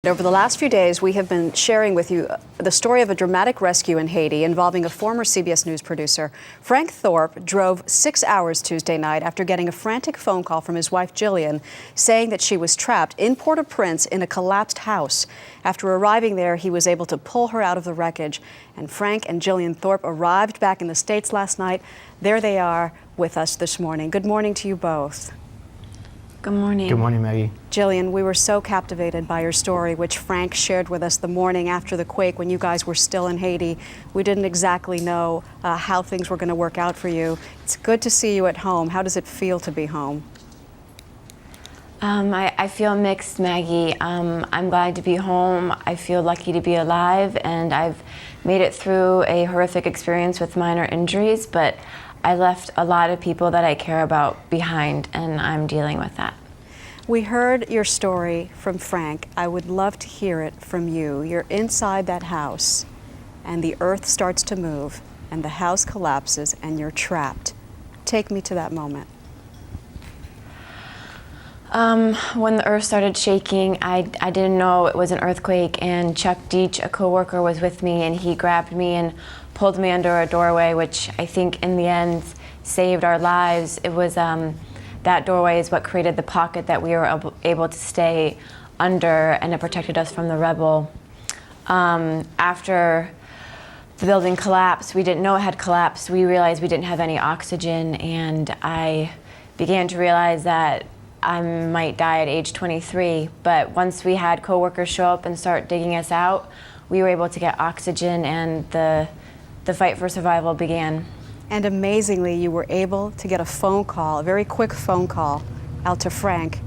Over the last few days, we have been sharing with you the story of a dramatic rescue in Haiti involving a former CBS News producer. Frank Thorpe drove 6 hours Tuesday night after getting a frantic phone call from his wife, Jillian, saying that she was trapped in Port-au-Prince in a collapsed house. After arriving there, he was able to pull her out of the wreckage. And Frank and Jillian Thorpe arrived back in the States last night. There they are with us this morning. Good morning to you both. Good morning. Good morning, Maggie. Jillian, we were so captivated by your story, which Frank shared with us the morning after the quake when you guys were still in Haiti. We didn't exactly know how things were going to work out for you. It's good to see you at home. How does it feel to be home? I feel mixed, Maggie. I'm glad to be home. I feel lucky to be alive, and I've made it through a horrific experience with minor injuries, but I left a lot of people that I care about behind, and I'm dealing with that. We heard your story from Frank. I would love to hear it from you. You're inside that house, and the earth starts to move, and the house collapses, and you're trapped. Take me to that moment. When the earth started shaking, I didn't know it was an earthquake, and Chuck Deach, a coworker, was with me, and he grabbed me and pulled me under a doorway, which I think in the end saved our lives. It was that doorway is what created the pocket that we were able to stay under, and it protected us from the rubble. After the building collapsed, we didn't know it had collapsed. We realized we didn't have any oxygen, and I began to realize that I might die at age 23. But once we had coworkers show up and start digging us out, we were able to get oxygen, and the fight for survival began. And amazingly, you were able to get a phone call, a very quick phone call out to Frank,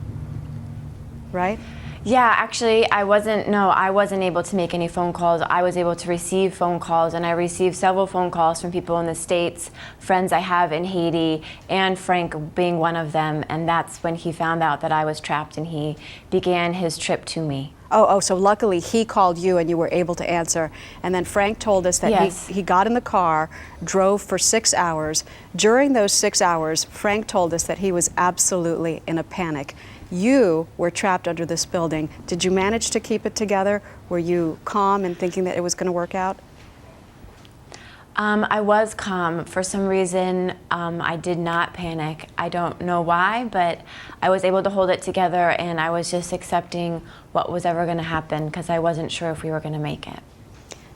right? Yeah, actually, I wasn't able to make any phone calls. I was able to receive phone calls, and I received several phone calls from people in the States, friends I have in Haiti, and Frank being one of them. And that's when he found out that I was trapped, and he began his trip to me. Oh, so luckily he called you and you were able to answer. And then Frank told us that Yes. he got in the car, drove for 6 hours. During those 6 hours, Frank told us that he was absolutely in a panic. You were trapped under this building. Did you manage to keep it together? Were you calm and thinking that it was going to work out? I was calm. For some reason, I did not panic. I don't know why, but I was able to hold it together, and I was just accepting what was ever going to happen because I wasn't sure if we were going to make it.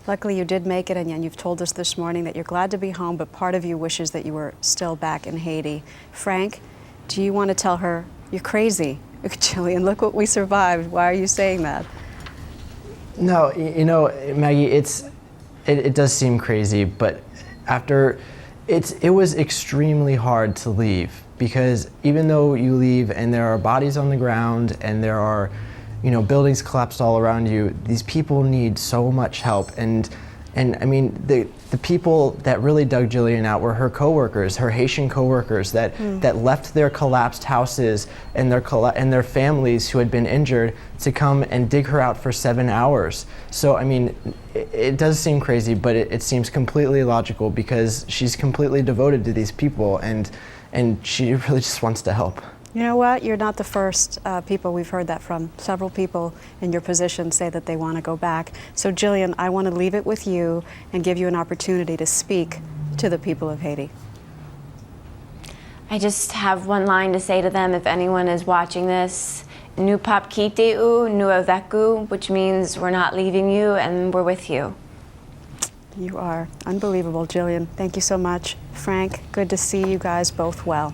Luckily, you did make it, and you've told us this morning that you're glad to be home, but part of you wishes that you were still back in Haiti. Frank, do you want to tell her you're crazy? Jillian, look what we survived. Why are you saying that? No, you know, Maggie, it does seem crazy, but it was extremely hard to leave, because even though you leave and there are bodies on the ground and there are, you know, buildings collapsed all around you, these people need so much help. And I mean, the people that really dug Jillian out were her coworkers, her Haitian coworkers that left their collapsed houses and their families who had been injured to come and dig her out for 7 hours. So I mean, it does seem crazy, but it seems completely logical, because she's completely devoted to these people, and she really just wants to help. You know what? You're not the first people we've heard that from. Several people in your position say that they want to go back. So Jillian, I want to leave it with you and give you an opportunity to speak to the people of Haiti. I just have one line to say to them, if anyone is watching this: "Nous pas quitter ou, nous avec vous," which means we're not leaving you and we're with you. You are unbelievable, Jillian. Thank you so much. Frank, good to see you guys both well.